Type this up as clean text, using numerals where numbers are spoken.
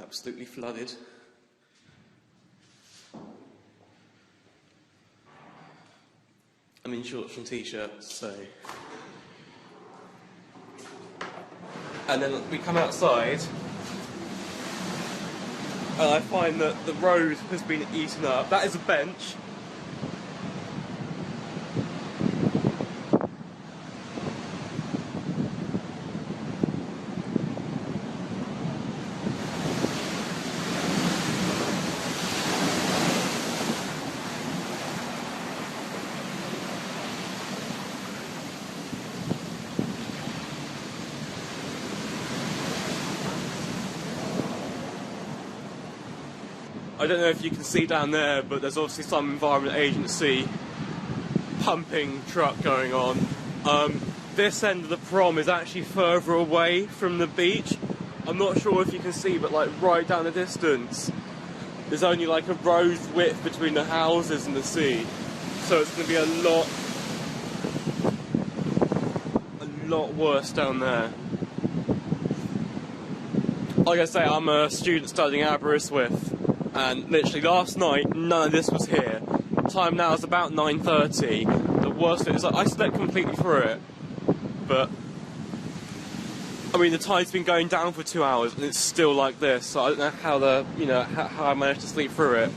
absolutely flooded. I'm in shorts and t-shirts, so... And then we come outside, and I find that the road has been eaten up. That is a bench. I don't know if you can see down there, but there's obviously some environment agency pumping truck going on. This end of the prom is actually further away from the beach. I'm not sure if you can see, but like right down the distance, there's only like a road's width between the houses and the sea. So it's going to be a lot worse down there. Like I say, I'm a student studying at Aberystwyth. And literally last night, none of this was here. Time now is about 9:30. The worst bit is like, I slept completely through it. But, I mean, the tide's been going down for 2 hours and it's still like this. So I don't know how how I managed to sleep through it.